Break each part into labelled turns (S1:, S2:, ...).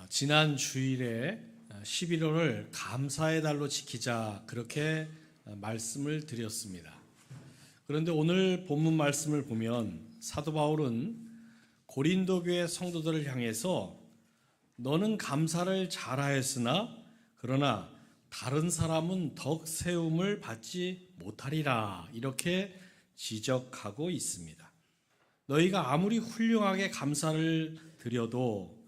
S1: 지난 주일에 11월을 감사의 달로 지키자 그렇게 말씀을 드렸습니다. 그런데 오늘 본문 말씀을 보면 사도 바울은 고린도 교회 성도들을 향해서 너는 감사를 잘하였으나 그러나 다른 사람은 덕 세움을 받지 못하리라 이렇게 지적하고 있습니다. 너희가 아무리 훌륭하게 감사를 드려도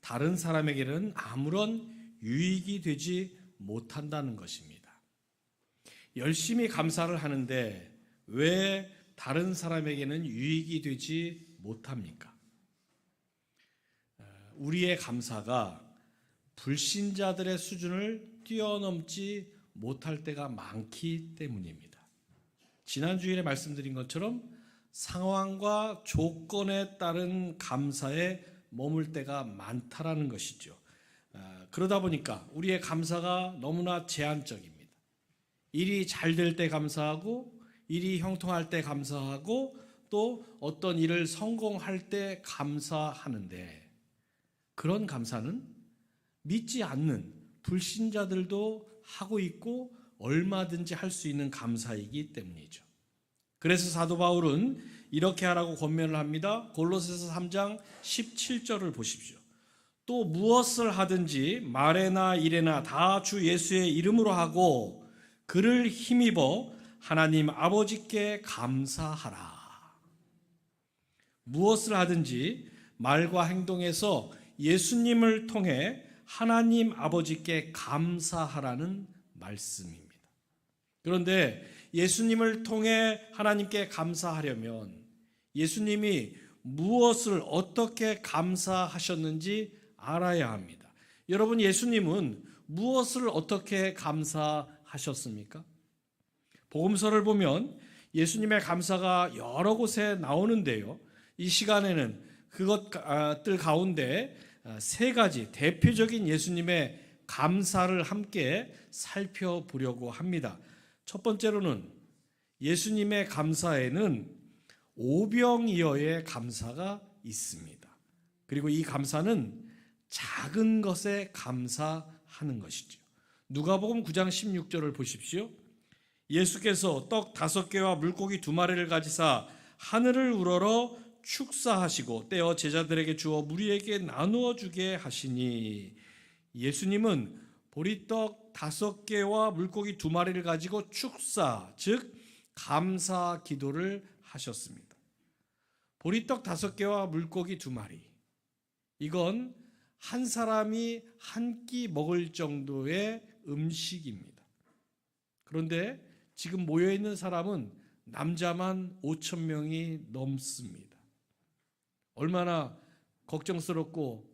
S1: 다른 사람에게는 아무런 유익이 되지 못한다는 것입니다. 열심히 감사를 하는데 왜 다른 사람에게는 유익이 되지 못합니까? 우리의 감사가 불신자들의 수준을 뛰어넘지 못할 때가 많기 때문입니다. 지난 주일에 말씀드린 것처럼 상황과 조건에 따른 감사에 머물 때가 많다라는 것이죠. 그러다 보니까 우리의 감사가 너무나 제한적입니다. 일이 잘 될 때 감사하고 일이 형통할 때 감사하고 또 어떤 일을 성공할 때 감사하는데 그런 감사는 믿지 않는 불신자들도 하고 있고 얼마든지 할 수 있는 감사이기 때문이죠. 그래서 사도 바울은 이렇게 하라고 권면을 합니다. 골로새서 3장 17절을 보십시오. 또 무엇을 하든지 말에나 일에나 다 주 예수의 이름으로 하고 그를 힘입어 하나님 아버지께 감사하라. 무엇을 하든지 말과 행동에서 예수님을 통해 하나님 아버지께 감사하라는 말씀입니다. 그런데 예수님을 통해 하나님께 감사하려면 예수님이 무엇을 어떻게 감사하셨는지 알아야 합니다. 여러분, 예수님은 무엇을 어떻게 감사하셨습니까? 복음서를 보면 예수님의 감사가 여러 곳에 나오는데요. 이 시간에는 그것들 가운데 세 가지 대표적인 예수님의 감사를 함께 살펴보려고 합니다. 첫 번째로는 예수님의 감사에는 오병이어의 감사가 있습니다. 그리고 이 감사는 작은 것에 감사하는 것이죠. 누가복음 9장 16절을 보십시오. 예수께서 떡 5개와 물고기 2마리를 가지사 하늘을 우러러 축사하시고 떼어 제자들에게 주어 무리에게 나누어 주게 하시니 예수님은 보리떡 5개와 물고기 2마리를 가지고 축사, 즉 감사 기도를 하셨습니다. 보리떡 5개와 물고기 2마리, 이건 한 사람이 한 끼 먹을 정도의 음식입니다. 그런데 지금 모여있는 사람은 남자만 5,000명이 넘습니다. 얼마나 걱정스럽고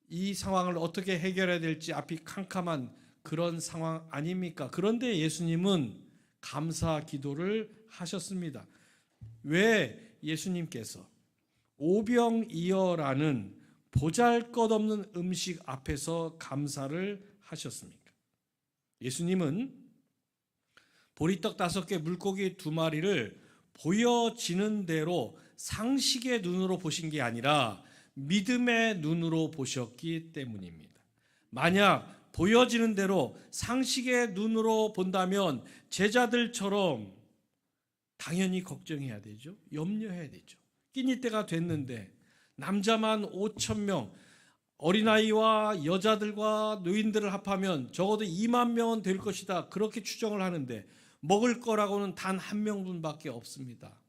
S1: 이 상황을 어떻게 해결해야 될지 앞이 캄캄한 그런 상황 아닙니까? 그런데 예수님은 감사 기도를 하셨습니다. 왜 예수님께서 오병이어라는 보잘것없는 음식 앞에서 감사를 하셨습니까? 예수님은 보리떡 5개, 물고기 2마리를 보여지는 대로 상식의 눈으로 보신 게 아니라 믿음의 눈으로 보셨기 때문입니다. 만약 보여지는 대로 상식의 눈으로 본다면 제자들처럼 당연히 걱정해야 되죠. 염려해야 되죠. 끼니 때가 됐는데 남자만 5,000명, 어린아이와 여자들과 노인들을 합하면 적어도 2만 명은 될 것이다. 그렇게 추정을 하는데 먹을 거라고는 단 한 명분밖에 없습니다.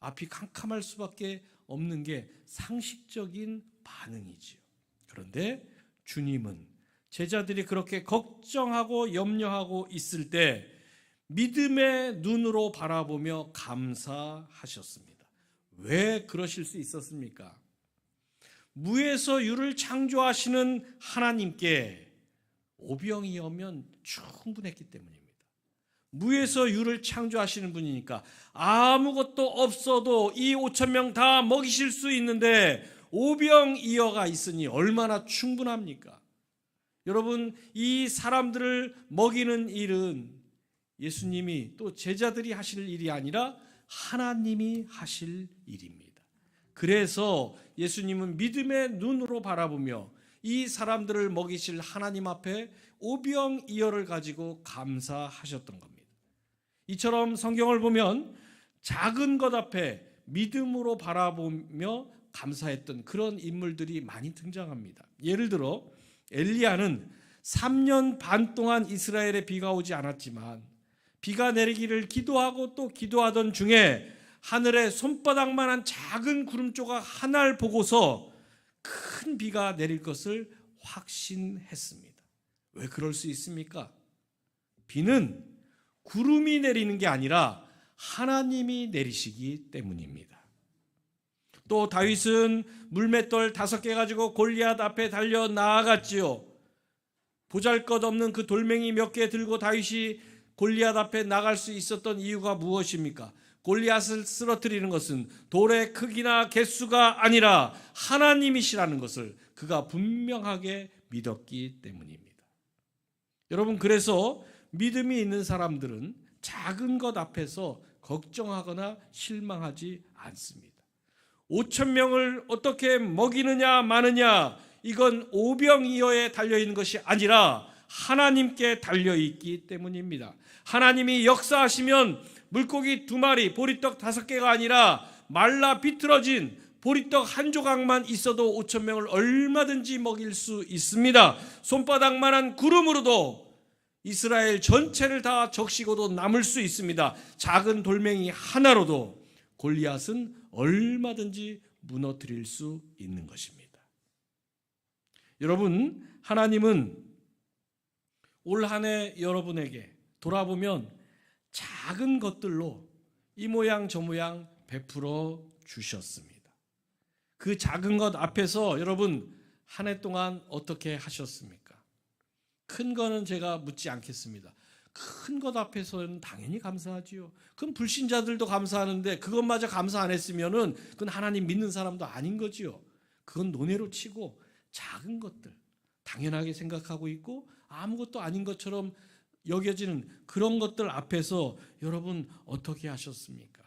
S1: 앞이 캄캄할 수밖에 없는 게 상식적인 반응이지요. 그런데 주님은 제자들이 그렇게 걱정하고 염려하고 있을 때 믿음의 눈으로 바라보며 감사하셨습니다. 왜 그러실 수 있었습니까? 무에서 유를 창조하시는 하나님께 오병이어면 충분했기 때문입니다. 무에서 유를 창조하시는 분이니까 아무것도 없어도 이 5,000명 다 먹이실 수 있는데 오병이어가 있으니 얼마나 충분합니까? 여러분, 이 사람들을 먹이는 일은 예수님이 또 제자들이 하실 일이 아니라 하나님이 하실 일입니다. 그래서 예수님은 믿음의 눈으로 바라보며 이 사람들을 먹이실 하나님 앞에 오병이어를 가지고 감사하셨던 겁니다. 이처럼 성경을 보면 작은 것 앞에 믿음으로 바라보며 감사했던 그런 인물들이 많이 등장합니다. 예를 들어 엘리야는 3년 반 동안 이스라엘에 비가 오지 않았지만 비가 내리기를 기도하고 또 기도하던 중에 하늘에 손바닥만한 작은 구름 조각 하나를 보고서 큰 비가 내릴 것을 확신했습니다. 왜 그럴 수 있습니까? 비는 구름이 내리는 게 아니라 하나님이 내리시기 때문입니다. 또 다윗은 물맷돌 5개 가지고 골리앗 앞에 달려 나아갔지요. 보잘것없는 그 돌멩이 몇 개 들고 다윗이 골리앗 앞에 나갈 수 있었던 이유가 무엇입니까? 골리앗을 쓰러뜨리는 것은 돌의 크기나 개수가 아니라 하나님이시라는 것을 그가 분명하게 믿었기 때문입니다. 여러분, 그래서 믿음이 있는 사람들은 작은 것 앞에서 걱정하거나 실망하지 않습니다. 5,000명을 어떻게 먹이느냐 마느냐, 이건 오병이어에 달려있는 것이 아니라 하나님께 달려있기 때문입니다. 하나님이 역사하시면 물고기 2마리, 보리떡 5개가 아니라 말라 비틀어진 보리떡 한 조각만 있어도 5,000명을 얼마든지 먹일 수 있습니다. 손바닥만한 구름으로도 이스라엘 전체를 다 적시고도 남을 수 있습니다. 작은 돌멩이 하나로도 골리앗은 얼마든지 무너뜨릴 수 있는 것입니다. 여러분, 하나님은 올 한 해 여러분에게 돌아보면 작은 것들로 이 모양 저 모양 베풀어 주셨습니다. 그 작은 것 앞에서 여러분 한 해 동안 어떻게 하셨습니까? 큰 거는 제가 묻지 않겠습니다. 큰 것 앞에서는 당연히 감사하지요. 그럼 불신자들도 감사하는데 그것마저 감사 안 했으면은 그건 하나님 믿는 사람도 아닌 거지요. 그건 논외로 치고 작은 것들 당연하게 생각하고 있고 아무것도 아닌 것처럼 여겨지는 그런 것들 앞에서 여러분 어떻게 하셨습니까?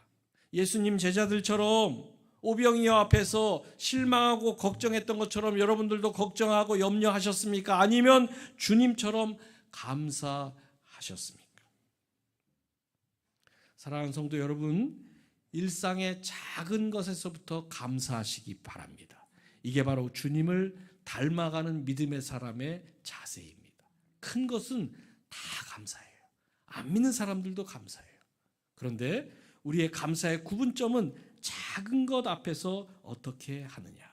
S1: 예수님 제자들처럼 오병이어 앞에서 실망하고 걱정했던 것처럼 여러분들도 걱정하고 염려하셨습니까? 아니면 주님처럼 감사하셨습니까? 사랑하는 성도 여러분, 일상의 작은 것에서부터 감사하시기 바랍니다. 이게 바로 주님을 닮아가는 믿음의 사람의 자세입니다. 큰 것은 다 감사해요. 안 믿는 사람들도 감사해요. 그런데 우리의 감사의 구분점은 작은 것 앞에서 어떻게 하느냐.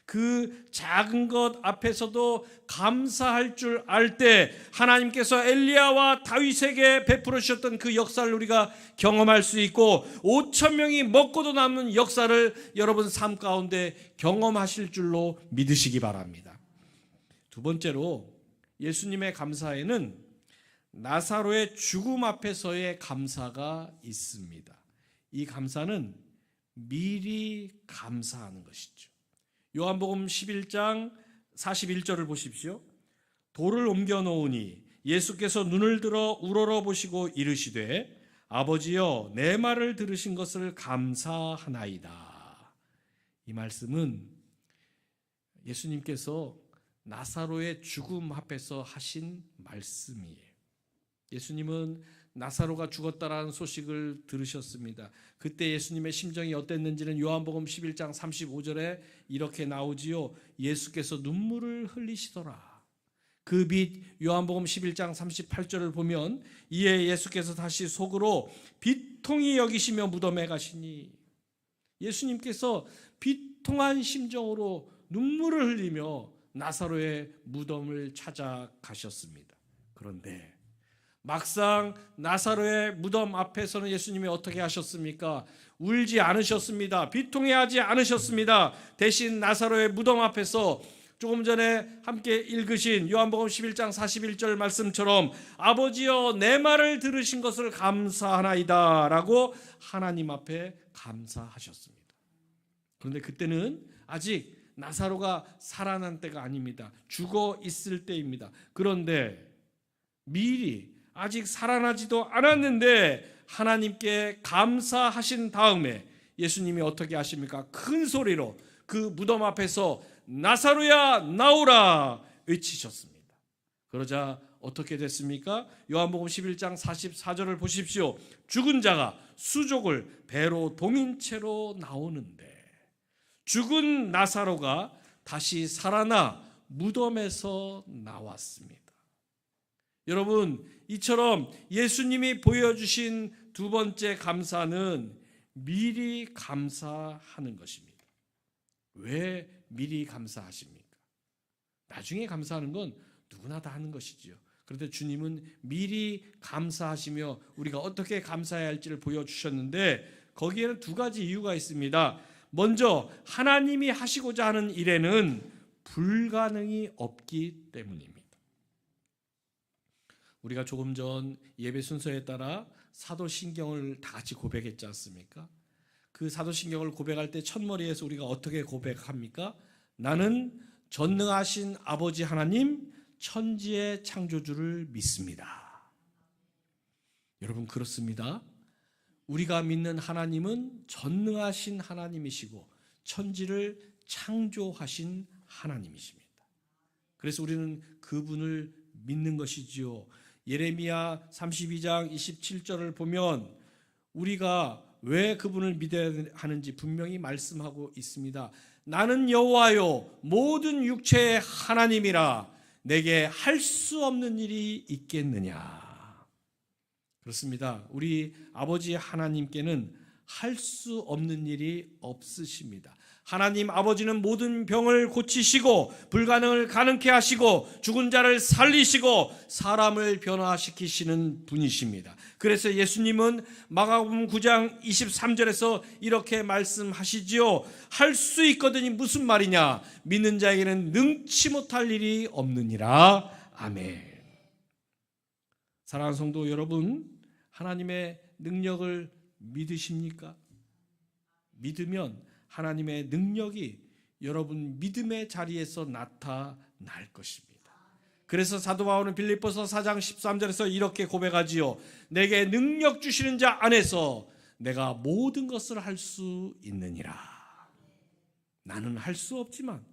S1: 그 작은 것 앞에서도 감사할 줄 알 때 하나님께서 엘리야와 다윗에게 베풀어 주셨던 그 역사를 우리가 경험할 수 있고 5,000명이 먹고도 남는 역사를 여러분 삶 가운데 경험하실 줄로 믿으시기 바랍니다. 두 번째로 예수님의 감사에는 나사로의 죽음 앞에서의 감사가 있습니다. 이 감사는 미리 감사하는 것이죠. 요한복음 11장 41절을 보십시오. 돌을 옮겨 놓으니 예수께서 눈을 들어 우러러 보시고 이르시되 아버지여 내 말을 들으신 것을 감사하나이다. 이 말씀은 예수님께서 나사로의 죽음 앞에서 하신 말씀이에요. 예수님은 나사로가 죽었다라는 소식을 들으셨습니다. 그때 예수님의 심정이 어땠는지는 요한복음 11장 35절에 이렇게 나오지요. 예수께서 눈물을 흘리시더라. 그 빛 요한복음 11장 38절을 보면 이에 예수께서 다시 속으로 비통히 여기시며 무덤에 가시니 예수님께서 비통한 심정으로 눈물을 흘리며 나사로의 무덤을 찾아가셨습니다. 그런데 막상 나사로의 무덤 앞에서는 예수님이 어떻게 하셨습니까? 울지 않으셨습니다. 비통해하지 않으셨습니다. 대신 나사로의 무덤 앞에서 조금 전에 함께 읽으신 요한복음 11장 41절 말씀처럼 아버지여 내 말을 들으신 것을 감사하나이다 라고 하나님 앞에 감사하셨습니다. 그런데 그때는 아직 나사로가 살아난 때가 아닙니다. 죽어 있을 때입니다. 그런데 미리 아직 살아나지도 않았는데 하나님께 감사하신 다음에 예수님이 어떻게 하십니까? 큰 소리로 그 무덤 앞에서 나사로야 나오라 외치셨습니다. 그러자 어떻게 됐습니까? 요한복음 11장 44절을 보십시오. 죽은 자가 수족을 배로 동인 채로 나오는데 죽은 나사로가 다시 살아나 무덤에서 나왔습니다. 여러분, 이처럼 예수님이 보여주신 두 번째 감사는 미리 감사하는 것입니다. 왜 미리 감사하십니까? 나중에 감사하는 건 누구나 다 하는 것이지요. 그런데 주님은 미리 감사하시며 우리가 어떻게 감사해야 할지를 보여주셨는데 거기에는 두 가지 이유가 있습니다. 먼저 하나님이 하시고자 하는 일에는 불가능이 없기 때문입니다. 우리가 조금 전 예배 순서에 따라 사도신경을 다 같이 고백했지 않습니까? 그 사도신경을 고백할 때 첫머리에서 우리가 어떻게 고백합니까? 나는 전능하신 아버지 하나님 천지의 창조주를 믿습니다. 여러분, 그렇습니다. 우리가 믿는 하나님은 전능하신 하나님이시고 천지를 창조하신 하나님이십니다. 그래서 우리는 그분을 믿는 것이지요. 예레미야 32장 27절을 보면 우리가 왜 그분을 믿어야 하는지 분명히 말씀하고 있습니다. 나는 여호와요 모든 육체의 하나님이라 내게 할 수 없는 일이 있겠느냐. 그렇습니다. 우리 아버지 하나님께는 할 수 없는 일이 없으십니다. 하나님 아버지는 모든 병을 고치시고 불가능을 가능케 하시고 죽은 자를 살리시고 사람을 변화시키시는 분이십니다. 그래서 예수님은 마가복음 9장 23절에서 이렇게 말씀하시지요. 할 수 있거든이 무슨 말이냐? 믿는 자에게는 능치 못할 일이 없느니라. 아멘. 사랑하는 성도 여러분, 하나님의 능력을 믿으십니까? 믿으면 하나님의 능력이 여러분 믿음의 자리에서 나타날 것입니다. 그래서 사도 바울은 빌립보서 4장 13절에서 이렇게 고백하지요. 내게 능력 주시는 자 안에서 내가 모든 것을 할 수 있느니라. 나는 할 수 없지만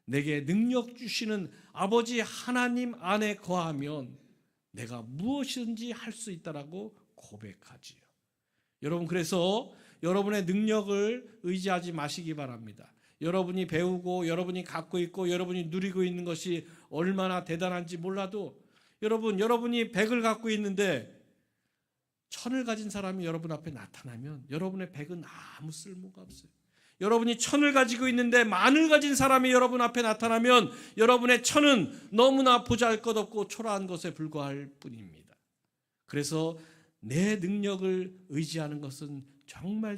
S1: 내게 능력 주시는 아버지 하나님 안에 거하면 내가 무엇이든지 할 수 있다라고 고백하지요. 여러분, 그래서 여러분의 능력을 의지하지 마시기 바랍니다. 여러분이 배우고 여러분이 갖고 있고 여러분이 누리고 있는 것이 얼마나 대단한지 몰라도 여러분이 100을 갖고 있는데 1000을 가진 사람이 여러분 앞에 나타나면 여러분의 100은 아무 쓸모가 없어요. 여러분이 1000을 가지고 있는데 10,000을 가진 사람이 여러분 앞에 나타나면 여러분의 1000은 너무나 보잘것없고 초라한 것에 불과할 뿐입니다. 그래서 내 능력을 의지하는 것은 정말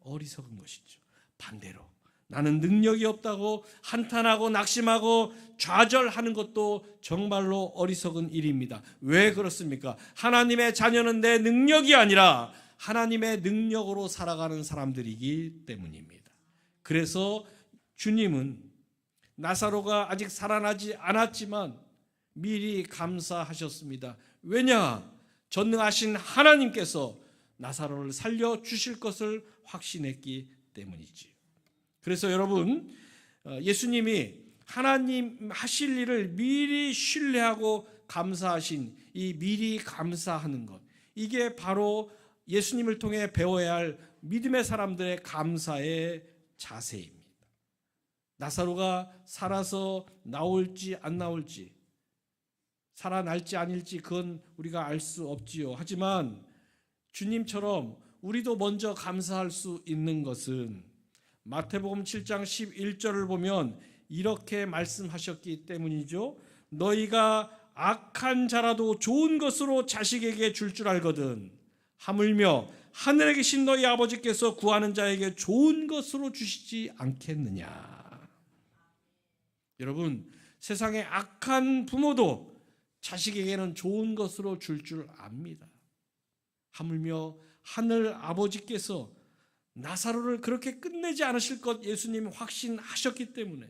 S1: 어리석은 것이죠. 반대로 나는 능력이 없다고 한탄하고 낙심하고 좌절하는 것도 정말로 어리석은 일입니다. 왜 그렇습니까? 하나님의 자녀는 내 능력이 아니라 하나님의 능력으로 살아가는 사람들이기 때문입니다. 그래서 주님은 나사로가 아직 살아나지 않았지만 미리 감사하셨습니다. 왜냐? 전능하신 하나님께서 나사로를 살려주실 것을 확신했기 때문이지. 그래서 여러분, 예수님이 하나님 하실 일을 미리 신뢰하고 감사하신 이 미리 감사하는 것, 이게 바로 예수님을 통해 배워야 할 믿음의 사람들의 감사의 자세입니다. 나사로가 살아서 나올지 안 나올지, 살아날지 아닐지 그건 우리가 알 수 없지요. 하지만 주님처럼 우리도 먼저 감사할 수 있는 것은 마태복음 7장 11절을 보면 이렇게 말씀하셨기 때문이죠. 너희가 악한 자라도 좋은 것으로 자식에게 줄 알거든 하물며 하늘에 계신 너희 아버지께서 구하는 자에게 좋은 것으로 주시지 않겠느냐. 여러분, 세상의 악한 부모도 자식에게는 좋은 것으로 줄 압니다. 하물며 하늘 아버지께서 나사로를 그렇게 끝내지 않으실 것 예수님 확신하셨기 때문에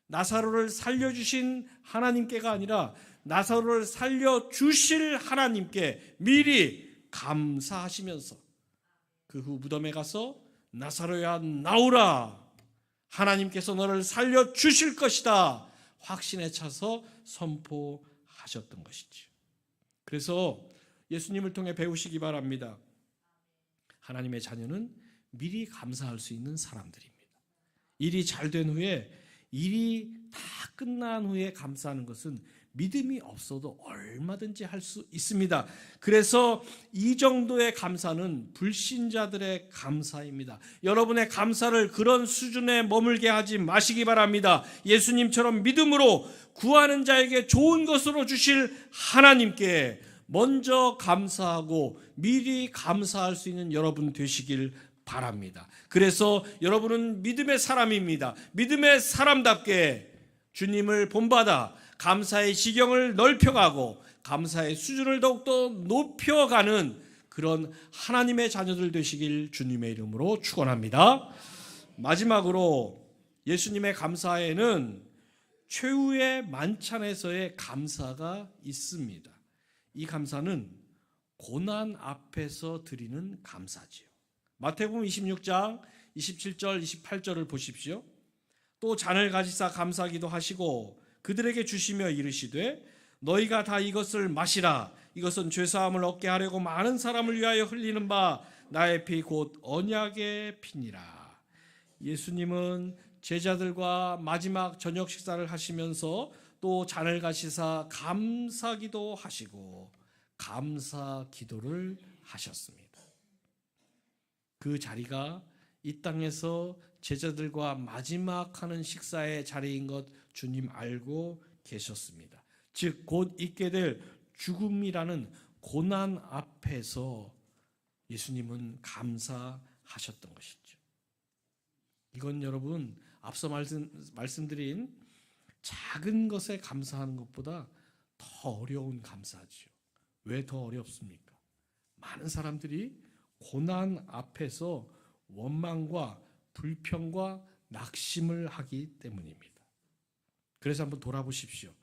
S1: 나사로를 살려주신 하나님께가 아니라 나사로를 살려주실 하나님께 미리 감사하시면서 그 후 무덤에 가서 나사로야 나오라 하나님께서 너를 살려주실 것이다 확신에 차서 선포하셨던 것이죠. 그래서 예수님을 통해 배우시기 바랍니다. 하나님의 자녀는 미리 감사할 수 있는 사람들입니다. 일이 잘 된 후에, 일이 다 끝난 후에 감사하는 것은 믿음이 없어도 얼마든지 할 수 있습니다. 그래서 이 정도의 감사는 불신자들의 감사입니다. 여러분의 감사를 그런 수준에 머물게 하지 마시기 바랍니다. 예수님처럼 믿음으로 구하는 자에게 좋은 것으로 주실 하나님께 먼저 감사하고 미리 감사할 수 있는 여러분 되시길 바랍니다. 그래서 여러분은 믿음의 사람입니다. 믿음의 사람답게 주님을 본받아 감사의 지경을 넓혀가고 감사의 수준을 더욱더 높여가는 그런 하나님의 자녀들 되시길 주님의 이름으로 축원합니다. 마지막으로 예수님의 감사에는 최후의 만찬에서의 감사가 있습니다. 이 감사는 고난 앞에서 드리는 감사지요. 마태복음 26장 27절 28절을 보십시오. 또 잔을 가지사 감사기도 하시고 그들에게 주시며 이르시되 너희가 다 이것을 마시라. 이것은 죄사함을 얻게 하려고 많은 사람을 위하여 흘리는 바 나의 피 곧 언약의 피니라. 예수님은 제자들과 마지막 저녁 식사를 하시면서 또 잔을 가지사 감사기도 하시고 감사 기도를 하셨습니다. 그 자리가 이 땅에서 제자들과 마지막 하는 식사의 자리인 것 주님 알고 계셨습니다. 즉 곧 있게 될 죽음이라는 고난 앞에서 예수님은 감사하셨던 것이죠. 이건 여러분 앞서 말씀드린 작은 것에 감사하는 것보다 더 어려운 감사죠. 왜 더 어렵습니까? 많은 사람들이 고난 앞에서 원망과 불평과 낙심을 하기 때문입니다. 그래서 한번 돌아보십시오.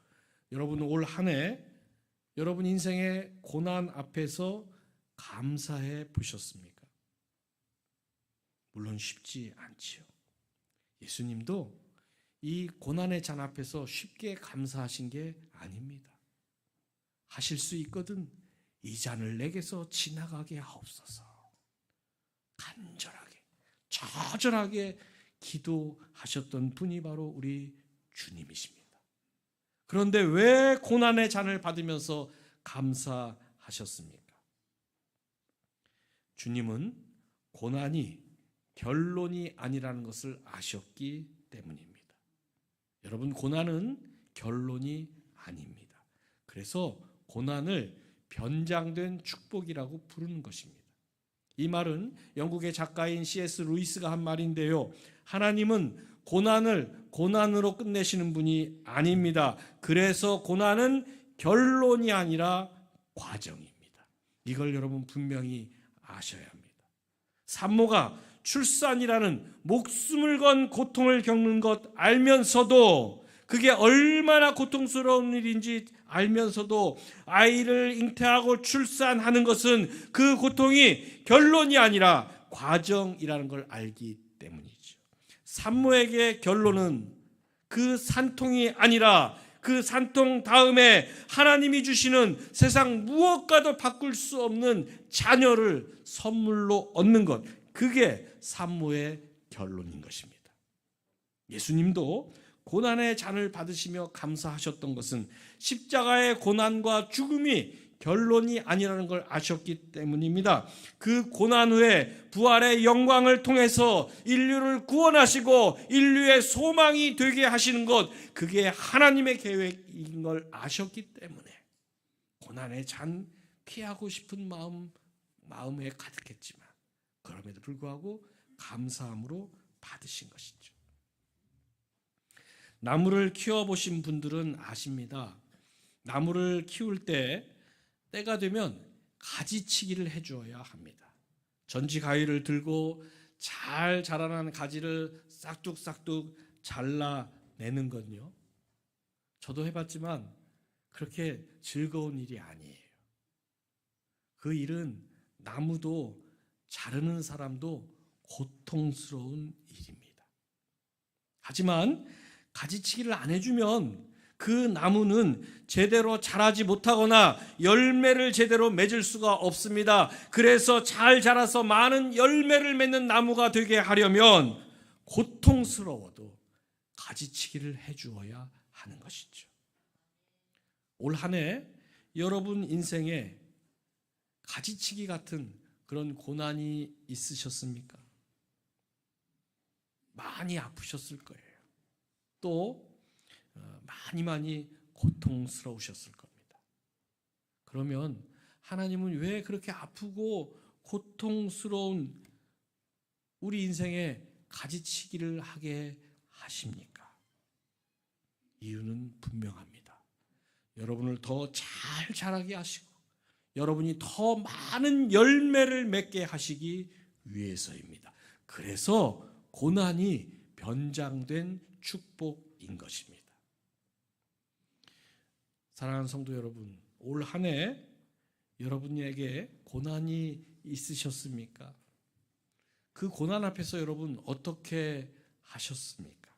S1: 여러분 올 한 해 여러분 인생의 고난 앞에서 감사해 보셨습니까? 물론 쉽지 않지요. 예수님도 이 고난의 잔 앞에서 쉽게 감사하신 게 아닙니다. 하실 수 있거든 이 잔을 내게서 지나가게 하옵소서. 간절하게 처절하게 기도하셨던 분이 바로 우리 주님이십니다. 그런데 왜 고난의 잔을 받으면서 감사하셨습니까? 주님은 고난이 결론이 아니라는 것을 아셨기 때문입니다. 여러분 고난은 결론이 아닙니다. 그래서 고난을 변장된 축복이라고 부르는 것입니다. 이 말은 영국의 작가인 C.S. 루이스가 한 말인데요. 하나님은 고난을 고난으로 끝내시는 분이 아닙니다. 그래서 고난은 결론이 아니라 과정입니다. 이걸 여러분 분명히 아셔야 합니다. 산모가 출산이라는 목숨을 건 고통을 겪는 것 알면서도 그게 얼마나 고통스러운 일인지 알면서도 아이를 잉태하고 출산하는 것은 그 고통이 결론이 아니라 과정이라는 걸 알기 때문이죠. 산모에게 결론은 그 산통이 아니라 그 산통 다음에 하나님이 주시는 세상 무엇과도 바꿀 수 없는 자녀를 선물로 얻는 것, 그게 산모의 결론인 것입니다. 예수님도 고난의 잔을 받으시며 감사하셨던 것은 십자가의 고난과 죽음이 결론이 아니라는 걸 아셨기 때문입니다. 그 고난 후에 부활의 영광을 통해서 인류를 구원하시고 인류의 소망이 되게 하시는 것, 그게 하나님의 계획인 걸 아셨기 때문에 고난의 잔 피하고 싶은 마음에 가득했지만 그럼에도 불구하고 감사함으로 받으신 것이죠. 나무를 키워보신 분들은 아십니다. 나무를 키울 때 때가 되면 가지치기를 해주어야 합니다. 전지 가위를 들고 잘 자라난 가지를 싹둑싹둑 잘라내는 건요, 저도 해봤지만 그렇게 즐거운 일이 아니에요. 그 일은 나무도 자르는 사람도 고통스러운 일입니다. 하지만 가지치기를 안 해주면 그 나무는 제대로 자라지 못하거나 열매를 제대로 맺을 수가 없습니다. 그래서 잘 자라서 많은 열매를 맺는 나무가 되게 하려면 고통스러워도 가지치기를 해주어야 하는 것이죠. 올 한 해 여러분 인생에 가지치기 같은 그런 고난이 있으셨습니까? 많이 아프셨을 거예요. 또 많이 고통스러우셨을 겁니다. 그러면 하나님은 왜 그렇게 아프고 고통스러운 우리 인생에 가지치기를 하게 하십니까? 이유는 분명합니다. 여러분을 더 잘 자라게 하시고 여러분이 더 많은 열매를 맺게 하시기 위해서입니다. 그래서 고난이 변장된 축복인 것입니다. 사랑하는 성도 여러분, 올 한 해 여러분에게 고난이 있으셨습니까? 그 고난 앞에서 여러분 어떻게 하셨습니까?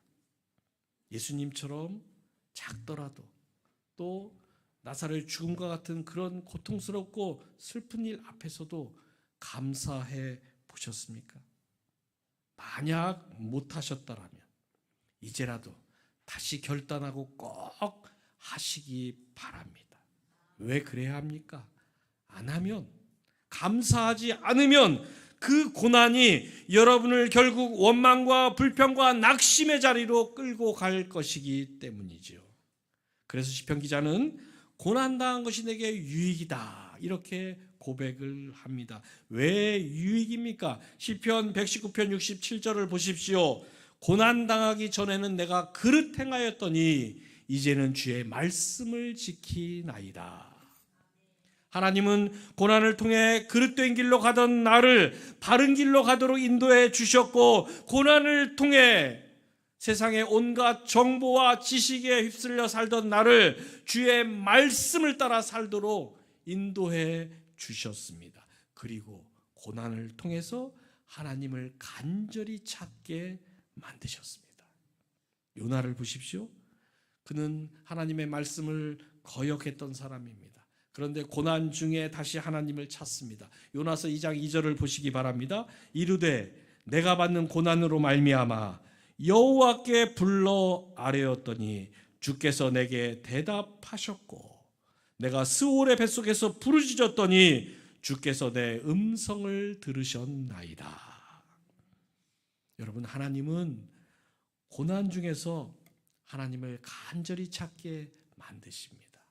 S1: 예수님처럼 작더라도 또 나사렛 죽음과 같은 그런 고통스럽고 슬픈 일 앞에서도 감사해 보셨습니까? 만약 못하셨다라면 이제라도 다시 결단하고 꼭 하시기 바랍니다. 왜 그래야 합니까? 안 하면, 감사하지 않으면 그 고난이 여러분을 결국 원망과 불평과 낙심의 자리로 끌고 갈 것이기 때문이죠. 그래서 시편 기자는 고난당한 것이 내게 유익이다 이렇게 고백을 합니다. 왜 유익입니까? 시편 119편 67절을 보십시오. 고난당하기 전에는 내가 그릇 행하였더니 이제는 주의 말씀을 지키나이다. 하나님은 고난을 통해 그릇된 길로 가던 나를 바른 길로 가도록 인도해 주셨고, 고난을 통해 세상의 온갖 정보와 지식에 휩쓸려 살던 나를 주의 말씀을 따라 살도록 인도해 주셨습니다. 그리고 고난을 통해서 하나님을 간절히 찾게 만드셨습니다. 요나를 보십시오. 그는 하나님의 말씀을 거역했던 사람입니다. 그런데 고난 중에 다시 하나님을 찾습니다. 요나서 2장 2절을 보시기 바랍니다. 이르되 내가 받는 고난으로 말미암아 여호와께 불러 아뢰었더니 주께서 내게 대답하셨고, 내가 스올의 뱃속에서 부르짖었더니 주께서 내 음성을 들으셨나이다. 여러분, 하나님은 고난 중에서 하나님을 간절히 찾게 만드십니다.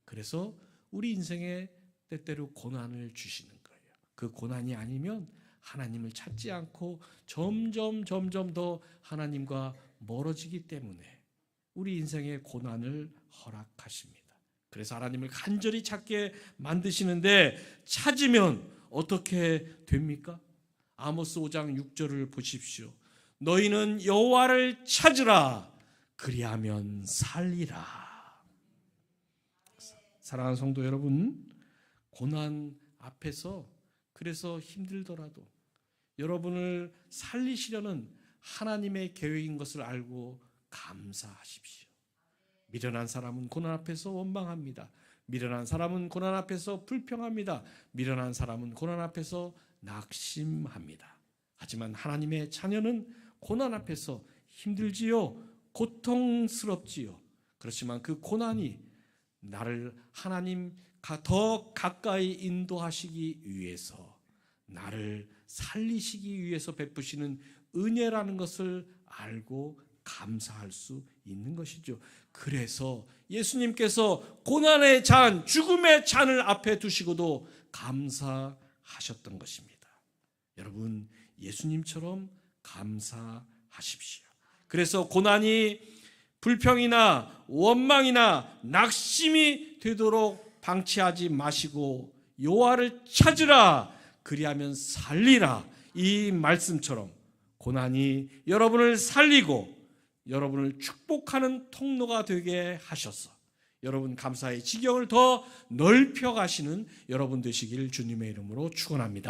S1: 그래서 우리 인생에 때때로 고난을 주시는 거예요. 그 고난이 아니면 하나님을 찾지 않고 점점 더 하나님과 멀어지기 때문에 우리 인생에 고난을 허락하십니다. 그래서 하나님을 간절히 찾게 만드시는데, 찾으면 어떻게 됩니까? 아모스 5장 6절을 보십시오. 너희는 여호와를 찾으라, 그리하면 살리라. 사랑하는 성도 여러분, 고난 앞에서 그래서 힘들더라도 여러분을 살리시려는 하나님의 계획인 것을 알고 감사하십시오. 미련한 사람은 고난 앞에서 원망합니다. 미련한 사람은 고난 앞에서 불평합니다. 미련한 사람은 고난 앞에서 낙심합니다. 하지만 하나님의 자녀는 고난 앞에서 힘들지요, 고통스럽지요. 그렇지만 그 고난이 나를 하나님과 더 가까이 인도하시기 위해서, 나를 살리시기 위해서 베푸시는 은혜라는 것을 알고 감사할 수 있는 것이죠. 그래서 예수님께서 고난의 잔, 죽음의 잔을 앞에 두시고도 감사하셨던 것입니다. 여러분, 예수님처럼 감사하십시오. 그래서 고난이 불평이나 원망이나 낙심이 되도록 방치하지 마시고 여호와를 찾으라, 그리하면 살리라. 이 말씀처럼 고난이 여러분을 살리고 여러분을 축복하는 통로가 되게 하셔서 여러분 감사의 지경을 더 넓혀 가시는 여러분 되시길 주님의 이름으로 축원합니다.